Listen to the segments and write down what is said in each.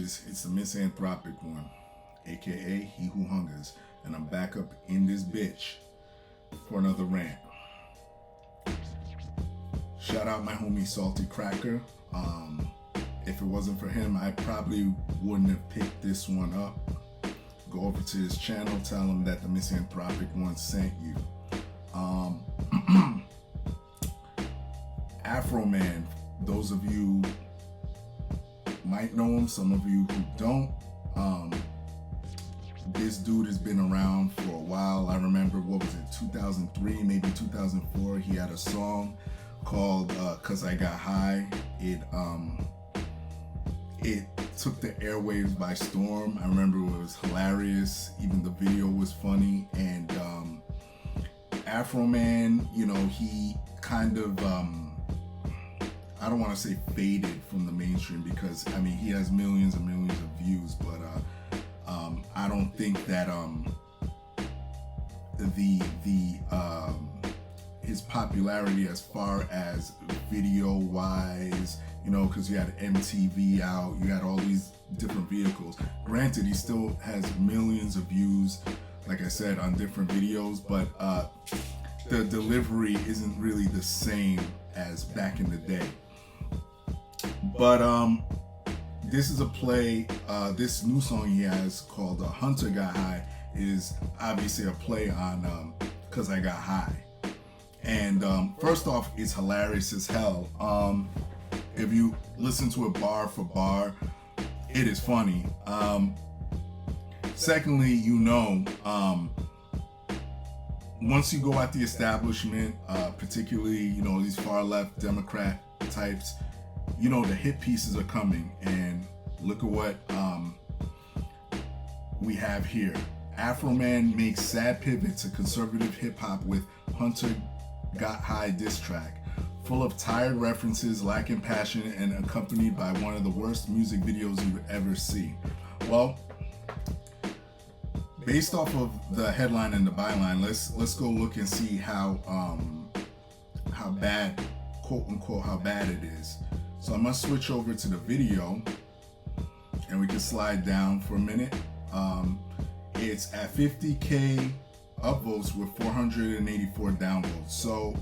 bitches, it's the misanthropic one, aka He Who Hungers, and I'm back up in this bitch for another rant. Shout out my homie Salty Cracker. If it wasn't for him, I probably wouldn't have picked this one up. Go over to his channel, tell him that the misanthropic one sent you. Afroman, those of you might know him, some of you who don't. This dude has been around for a while. I remember, what was it, 2003, maybe 2004, he had a song called Cause I Got High. It took the airwaves by storm. I remember it was hilarious. Even the video was funny. And Afroman, you know, he kind of, I don't want to say faded from the mainstream, because I mean, he has millions and millions of views, but I don't think that his popularity as far as video wise, you know, because you had MTV out, you had all these different vehicles. Granted, he still has millions of views, like I said, on different videos, but the delivery isn't really the same as back in the day. But this is a play, this new song he has called Hunter Got High is obviously a play on Cause I Got High. And first off, it's hilarious as hell. If you listen to it bar for bar, it is funny. Secondly, you know, once you go at the establishment, particularly, you know, these far left Democrat types, you know, the hit pieces are coming, and look at what we have here. Afroman makes sad pivot to conservative hip hop with Hunter Got High diss track, full of tired references, lacking passion, and accompanied by one of the worst music videos you would ever see. Well, based off of the headline and the byline, let's go look and see how bad, quote unquote, how bad it is. So I'm gonna switch over to the video, and we can slide down for a minute. It's at 50K upvotes with 484 downloads. So,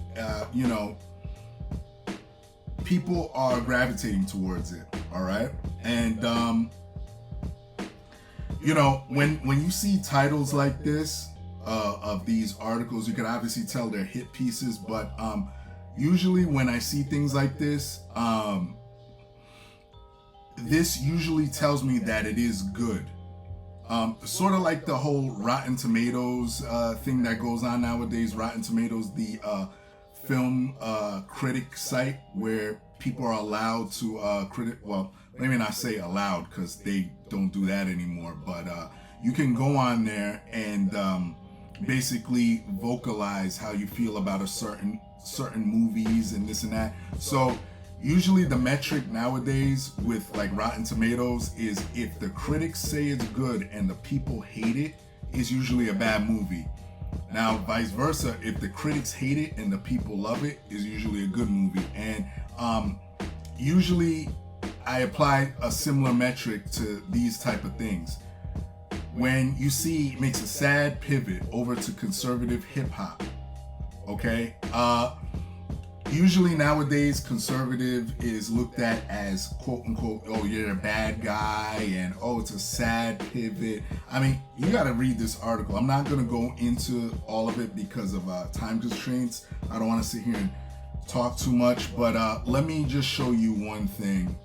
you know, people are gravitating towards it, all right? And, you know, when you see titles like this of these articles, you can obviously tell they're hit pieces, but usually when I see things like this, this usually tells me that it is good. Sort of like the whole Rotten Tomatoes thing that goes on nowadays. Rotten Tomatoes, the film critic site where people are allowed to well, let me not say allowed, because they don't do that anymore, but you can go on there and basically vocalize how you feel about a certain movies and this and that. So usually the metric nowadays with like Rotten Tomatoes is if the critics say it's good and the people hate it, it's usually a bad movie. Now, vice versa, if the critics hate it and the people love it, is usually a good movie. And usually I apply a similar metric to these type of things. When you see it makes a sad pivot over to conservative hip hop, okay? Usually nowadays, conservative is looked at as quote unquote, oh, you're a bad guy, and oh, it's a sad pivot. I mean, you gotta read this article. I'm not gonna go into all of it because of time constraints. I don't wanna sit here and talk too much, but let me just show you one thing.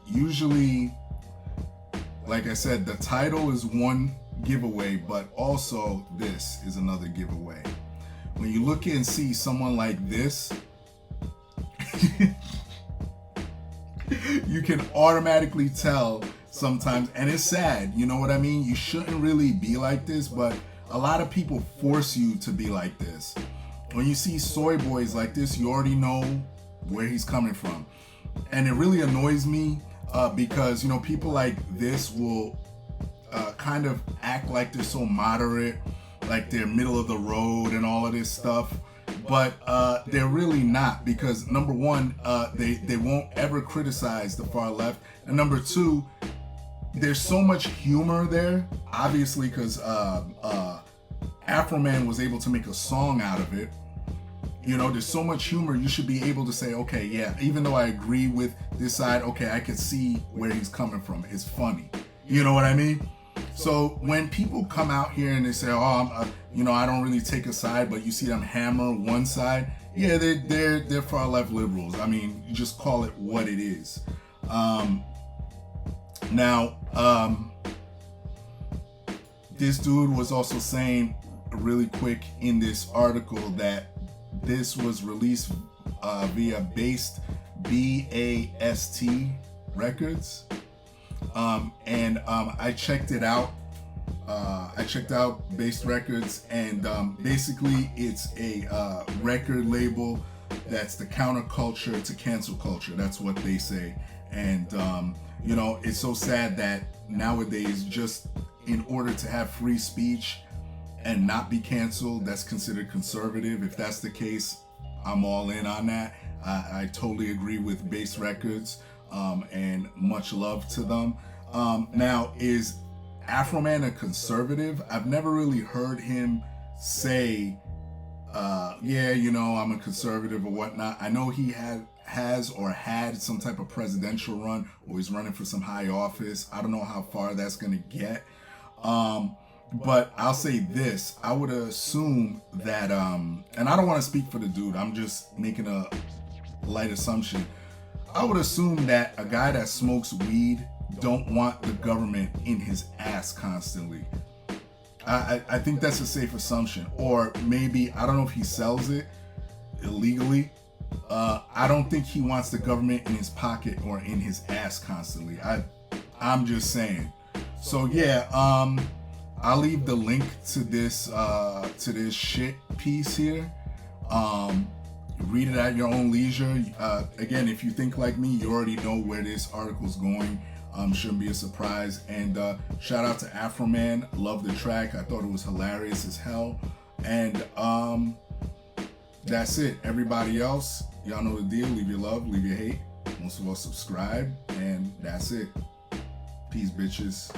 Usually, like I said, the title is one giveaway, but also this is another giveaway. When you look and see someone like this, you can automatically tell sometimes, and it's sad, you know what I mean? You shouldn't really be like this, but a lot of people force you to be like this. When you see soy boys like this, you already know where he's coming from. And it really annoys me because, you know, people like this will kind of act like they're so moderate, like they're middle of the road and all of this stuff, but they're really not, because number one, they won't ever criticize the far left, and number two, there's so much humor there, obviously, because Afroman was able to make a song out of it. You know, there's so much humor, you should be able to say, okay, yeah, even though I agree with this side, okay, I can see where he's coming from. It's funny. You know what I mean? So when people come out here and they say, oh, you know, I don't really take a side, but you see them hammer one side, yeah, they're far left liberals. I mean, you just call it what it is. This dude was also saying really quick in this article that this was released via BAST Records. I checked it out. I checked out BAST Records, and basically it's a record label that's the counterculture to cancel culture. That's what they say. And you know, it's so sad that nowadays, just in order to have free speech and not be canceled, that's considered conservative. If that's the case, I'm all in on that. I totally agree with BAST Records, and much love to them. Now, is Afroman a conservative? I've never really heard him say, yeah, you know, I'm a conservative or whatnot. I know he has or had some type of presidential run, or he's running for some high office. I don't know how far that's gonna get. But I'll say this, I would assume that, and I don't want to speak for the dude, I'm just making a light assumption. I would assume that a guy that smokes weed don't want the government in his ass constantly. I think that's a safe assumption. Or maybe, I don't know if he sells it illegally. I don't think he wants the government in his pocket or in his ass constantly. I'm just saying. So yeah, I'll leave the link to this shit piece here. Read it at your own leisure. Again, if you think like me, you already know where this article's going. Shouldn't be a surprise. And shout out to Afroman. Love the track. I thought it was hilarious as hell. And that's it. Everybody else, y'all know the deal. Leave your love, leave your hate. Most of all, subscribe. And that's it. Peace, bitches.